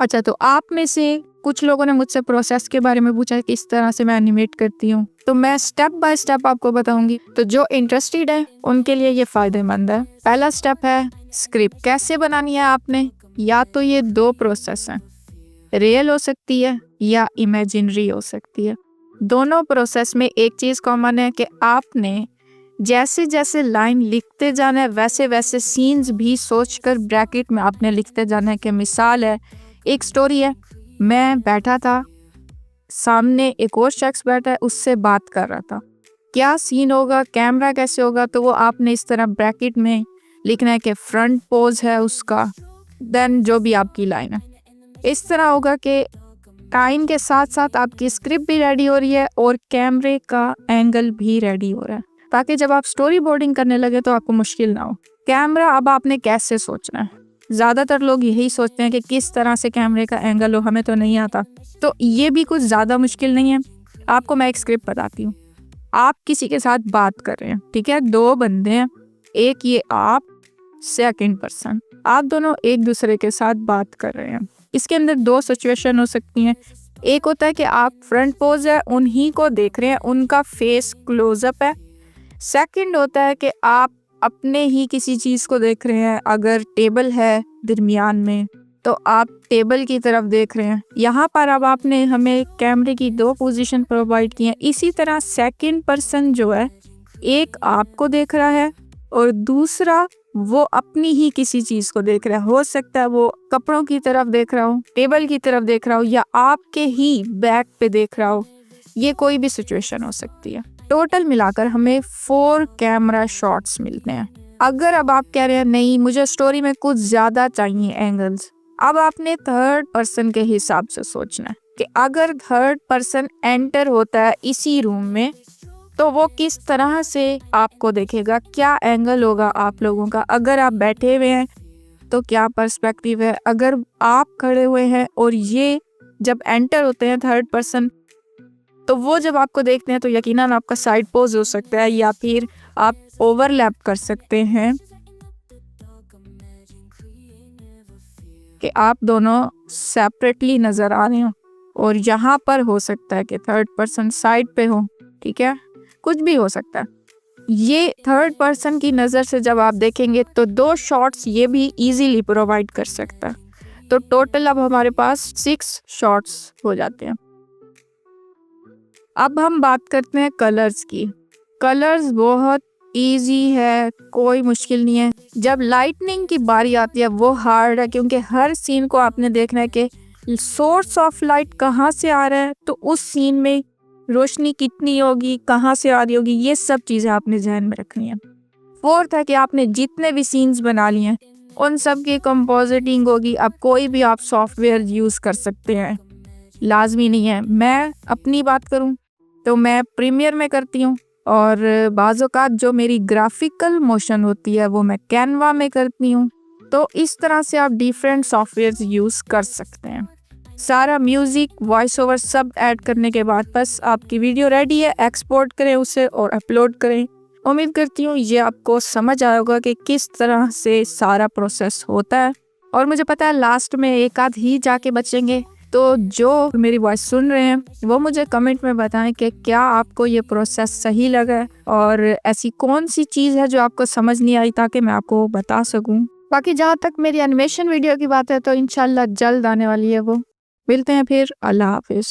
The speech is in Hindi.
अच्छा, तो आप में से कुछ लोगों ने मुझसे प्रोसेस के बारे में पूछा किस तरह से मैं एनिमेट करती हूँ, तो मैं स्टेप बाय स्टेप आपको बताऊंगी। तो जो इंटरेस्टेड है उनके लिए ये फायदेमंद है। पहला स्टेप है स्क्रिप्ट कैसे बनानी है आपने। या तो ये दो प्रोसेस हैं, रियल हो सकती है या इमेजिनरी हो सकती है। दोनों प्रोसेस में एक चीज़ कॉमन है कि आपने जैसे जैसे लाइन लिखते जाना है वैसे वैसे सीन्स भी सोचकर ब्रैकेट में आपने लिखते जाना है। कि मिसाल है, एक स्टोरी है, मैं बैठा था, सामने एक और शख्स बैठा है, उससे बात कर रहा था, क्या सीन होगा, कैमरा कैसे होगा, तो वो आपने इस तरह ब्रैकेट में लिखना है कि फ्रंट पोज है उसका, देन जो भी आपकी लाइन है। इस तरह होगा कि टाइम के साथ साथ आपकी स्क्रिप्ट भी रेडी हो रही है और कैमरे का एंगल भी रेडी हो रहा है, ताकि जब आप स्टोरी बोर्डिंग करने लगे तो आपको मुश्किल ना हो। कैमरा अब आपने कैसे सोचना है। ज़्यादातर लोग यही सोचते हैं कि किस तरह से कैमरे का एंगल हो, हमें तो नहीं आता। तो ये भी कुछ ज़्यादा मुश्किल नहीं है। आपको मैं एक स्क्रिप्ट बताती हूँ। आप किसी के साथ बात कर रहे हैं, ठीक है, दो बंदे हैं, एक ये आप, सेकंड पर्सन, आप दोनों एक दूसरे के साथ बात कर रहे हैं। इसके अंदर दो सिचुएशन हो सकती हैं। एक होता है कि आप फ्रंट पोज है, उन्हीं को देख रहे हैं, उनका फेस क्लोजअप है। सेकंड होता है कि आप अपने ही किसी चीज़ को देख रहे हैं। अगर टेबल है दरमियान में तो आप टेबल की तरफ देख रहे हैं। यहाँ पर अब आपने हमें कैमरे की दो पोजीशन प्रोवाइड की हैं। इसी तरह सेकंड पर्सन जो है, एक आपको देख रहा है और दूसरा वो अपनी ही किसी चीज़ को देख रहा है। हो सकता है वो कपड़ों की तरफ देख रहा हो, टेबल की तरफ देख रहा हो, या आपके ही बैक पे देख रहा हो। ये कोई भी सिचुएशन हो सकती है। टोटल मिलाकर हमें 4 कैमरा शॉट्स मिलते हैं। अगर अब आप कह रहे हैं नहीं मुझे स्टोरी में कुछ ज़्यादा चाहिए एंगल्स, अब आपने थर्ड पर्सन के हिसाब से सोचना है कि अगर थर्ड पर्सन एंटर होता है इसी रूम में तो वो किस तरह से आपको देखेगा, क्या एंगल होगा आप लोगों का। अगर आप बैठे हुए हैं तो क्या पर्सपेक्टिव है, अगर आप खड़े हुए हैं और ये जब एंटर होते हैं थर्ड पर्सन तो वो जब आपको देखते हैं तो यकीनन आपका साइड पोज हो सकता है या फिर आप ओवरलैप कर सकते हैं कि आप दोनों सेपरेटली नज़र आ रहे हो। और यहाँ पर हो सकता है कि थर्ड पर्सन साइड पे हो, ठीक है, कुछ भी हो सकता है। ये थर्ड पर्सन की नज़र से जब आप देखेंगे तो 2 शॉट्स ये भी इजीली प्रोवाइड कर सकता है। तो टोटल अब हमारे पास 6 शॉट्स हो जाते हैं। अब हम बात करते हैं कलर्स की। कलर्स बहुत इजी है, कोई मुश्किल नहीं है। जब लाइटनिंग की बारी आती है वो हार्ड है, क्योंकि हर सीन को आपने देखना है कि सोर्स ऑफ लाइट कहाँ से आ रहा है, तो उस सीन में रोशनी कितनी होगी, कहाँ से आ रही होगी, ये सब चीज़ें आपने ध्यान में रखनी है। फोर्थ है कि आपने जितने भी सीन्स बना लिए हैं उन सब की कंपोजिटिंग होगी। अब कोई भी आप सॉफ्टवेयर यूज़ कर सकते हैं, लाजमी नहीं है। मैं अपनी बात करूं तो मैं प्रीमियर में करती हूँ, और बाज़ औक़ात जो मेरी ग्राफिकल मोशन होती है वो मैं कैनवा में करती हूँ। तो इस तरह से आप डिफरेंट सॉफ्टवेयर्स यूज़ कर सकते हैं। सारा म्यूज़िक, वॉइस ओवर सब ऐड करने के बाद बस आपकी वीडियो रेडी है। एक्सपोर्ट करें उसे और अपलोड करें। उम्मीद करती हूँ ये आपको समझ आया होगा कि किस तरह से सारा प्रोसेस होता है। और मुझे पता है लास्ट में एक आध ही जाके बचेंगे, तो जो मेरी वॉइस सुन रहे हैं वो मुझे कमेंट में बताएं कि क्या आपको ये प्रोसेस सही लगा है और ऐसी कौन सी चीज़ है जो आपको समझ नहीं आई, ताकि मैं आपको बता सकूं। बाकी जहाँ तक मेरी एनिमेशन वीडियो की बात है तो इंशाल्लाह जल्द आने वाली है वो। मिलते हैं फिर। अल्लाह हाफिज़।